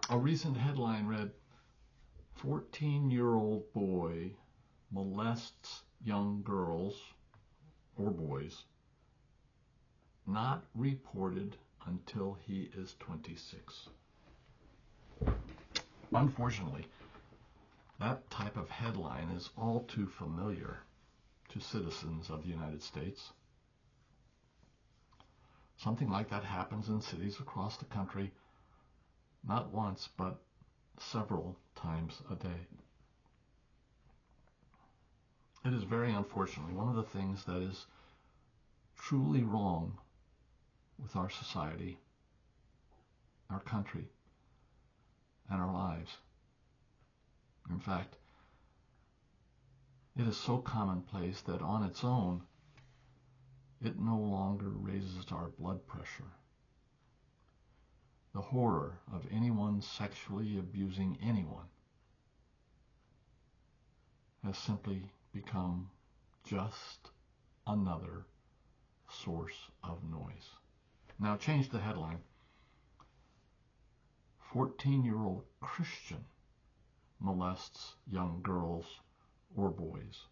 A recent headline read, 14-year-old boy molests young girls or boys, not reported until he is 26. Unfortunately, that type of headline is all too familiar to citizens of the United States. Something like that happens in cities across the country, not once, but several times a day. It is very unfortunately one of the things that is truly wrong with our society, our country, and our lives. In fact, it is so commonplace that on its own, it no longer raises our blood pressure. The horror of anyone sexually abusing anyone has simply become just another source of noise. Now change the headline. 14-year-old Christian molests young girls or boys,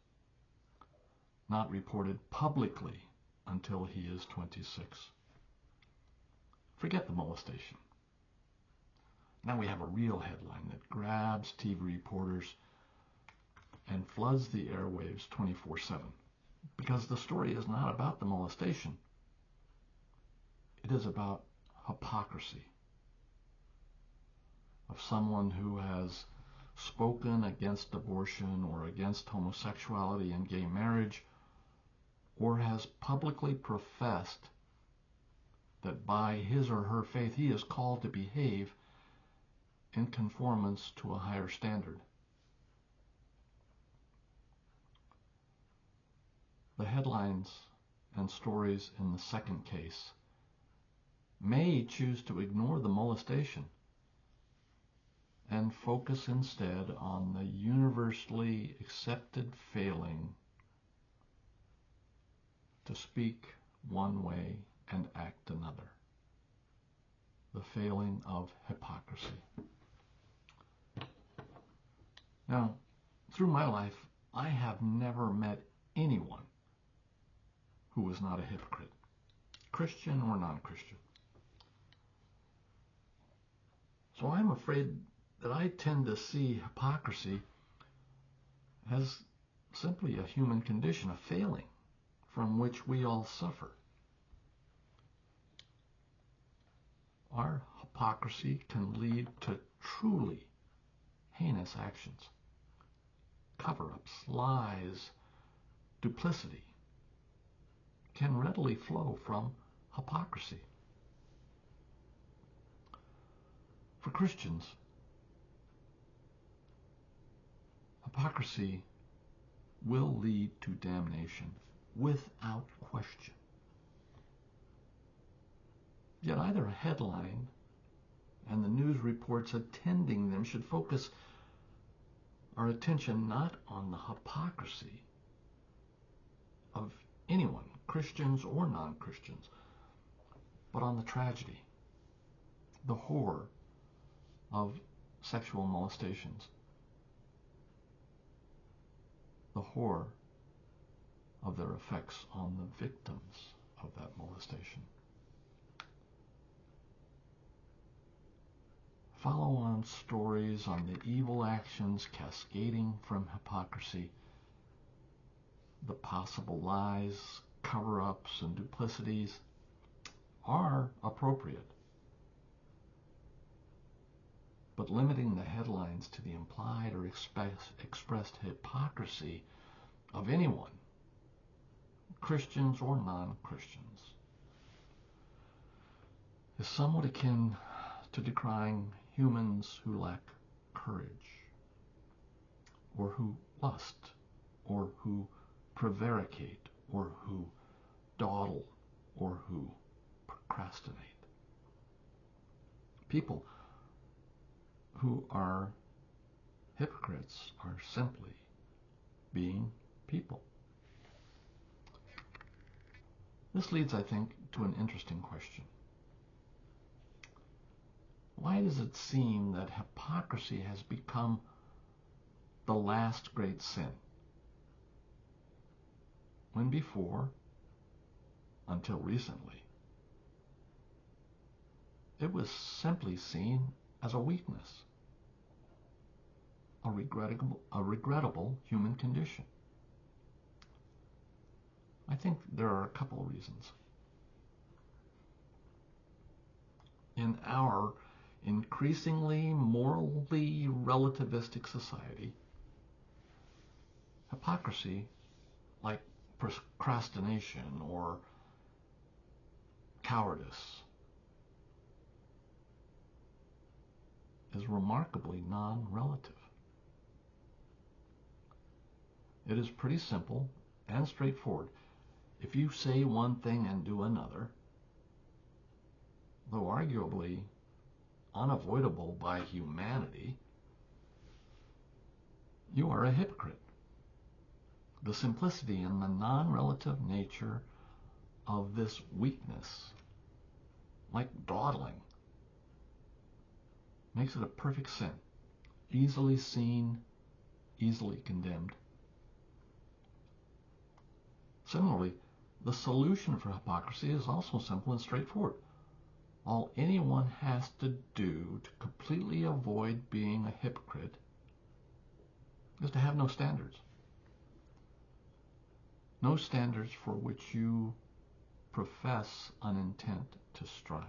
not reported publicly until he is 26. Forget the molestation. Now we have a real headline that grabs TV reporters and floods the airwaves 24/7. Because the story is not about the molestation. It is about hypocrisy of someone who has spoken against abortion or against homosexuality and gay marriage, or has publicly professed that by his or her faith he is called to behave in conformance to a higher standard. The headlines and stories in the second case may choose to ignore the molestation and focus instead on the universally accepted failing to speak one way and act another. The failing of hypocrisy. Now, through my life, I have never met anyone who was not a hypocrite, Christian or non-Christian. So I'm afraid that I tend to see hypocrisy as simply a human condition, a failing from which we all suffer. Our hypocrisy can lead to truly heinous actions, cover-ups, lies, duplicity can readily flow from hypocrisy. For Christians, hypocrisy will lead to damnation without question. Yet either a headline and the news reports attending them should focus our attention not on the hypocrisy of anyone, Christians or non-Christians, but on the tragedy, the horror of sexual molestations, the horror of their effects on the victims of that molestation. Follow-on stories on the evil actions cascading from hypocrisy, the possible lies, cover-ups, and duplicities are appropriate. But limiting the headlines to the implied or expressed hypocrisy of anyone, Christians or non-Christians, is somewhat akin to decrying humans who lack courage, or who lust, or who prevaricate, or who dawdle, or who procrastinate. People who are hypocrites are simply being people. This leads, I think, to an interesting question. Why does it seem that hypocrisy has become the last great sin, when before, until recently, it was simply seen as a weakness, a regrettable human condition? I think there are a couple of reasons. In our increasingly morally relativistic society, hypocrisy, like procrastination or cowardice, is remarkably non-relative. It is pretty simple and straightforward. If you say one thing and do another, though arguably unavoidable by humanity, you are a hypocrite. The simplicity and the non-relative nature of this weakness, like dawdling, makes it a perfect sin, easily seen, easily condemned. Similarly, the solution for hypocrisy is also simple and straightforward. All anyone has to do to completely avoid being a hypocrite is to have no standards. No standards for which you profess an intent to strive.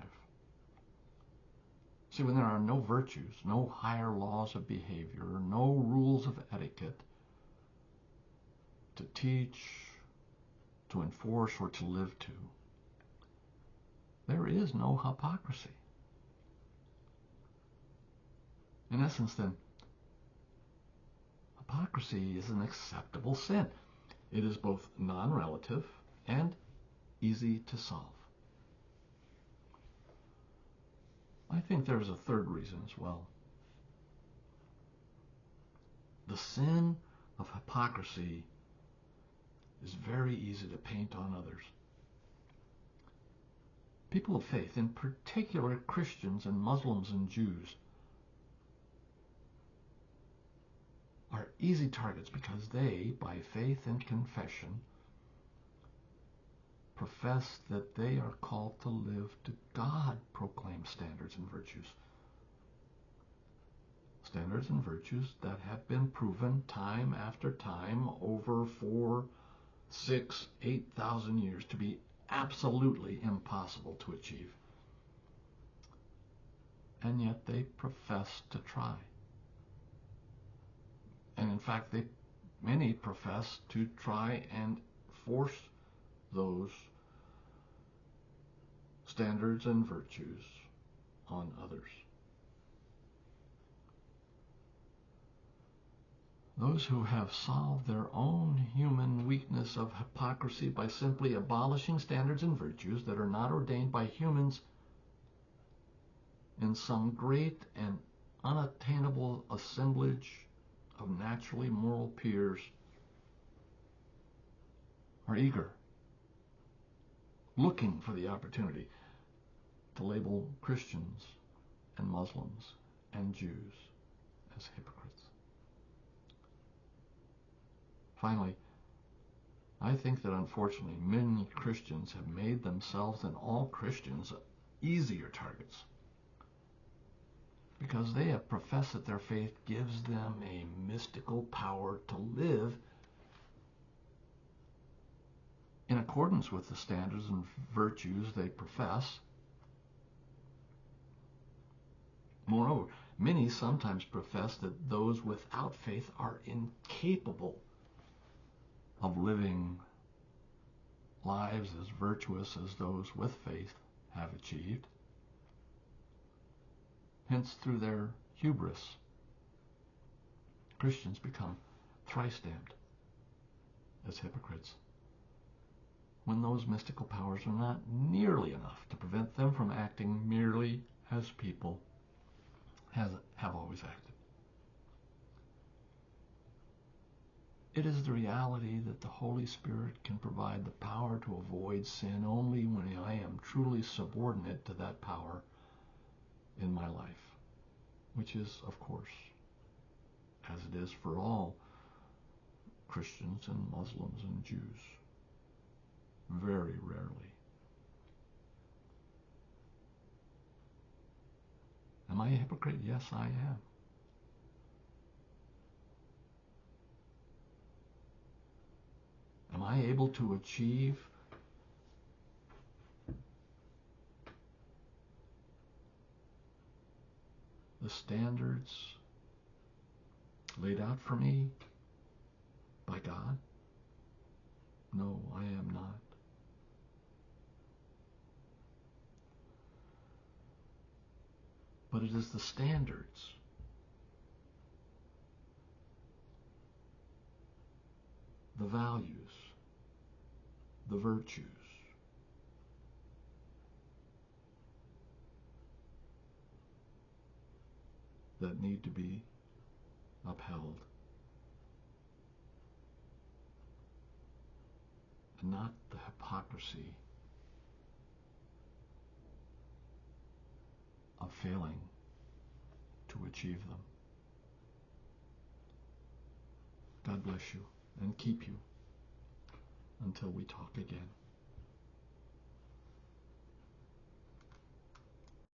See, when there are no virtues, no higher laws of behavior, no rules of etiquette to teach, to enforce, or to live to, there is no hypocrisy. In essence, then, hypocrisy is an acceptable sin. It is both non-relative and easy to solve. I think there's a third reason as well. The sin of hypocrisy is very easy to paint on others. People of faith, in particular Christians and Muslims and Jews, are easy targets because they, by faith and confession, profess that they are called to live to God-proclaimed standards and virtues. Standards and virtues that have been proven time after time over 4, 6, 8,000 years to be absolutely impossible to achieve. And yet they profess to try. And in fact, many profess to try and force those standards and virtues on others. Those who have solved their own human weakness of hypocrisy by simply abolishing standards and virtues that are not ordained by humans in some great and unattainable assemblage of naturally moral peers are eager, looking for the opportunity to label Christians and Muslims and Jews as hypocrites. Finally, I think that unfortunately many Christians have made themselves and all Christians easier targets because they have professed that their faith gives them a mystical power to live in accordance with the standards and virtues they profess. Moreover, many sometimes profess that those without faith are incapable of living lives as virtuous as those with faith have achieved. Hence, through their hubris, Christians become thrice damned as hypocrites, when those mystical powers are not nearly enough to prevent them from acting merely as people have always acted. It is the reality that the Holy Spirit can provide the power to avoid sin only when I am truly subordinate to that power in my life, which is, of course, as it is for all Christians and Muslims and Jews, very rarely. Am I a hypocrite? Yes, I am. Am I able to achieve the standards laid out for me by God? No, I am not. But it is the standards the values, the virtues that need to be upheld, and not the hypocrisy of failing to achieve them. God bless you and keep you until we talk again.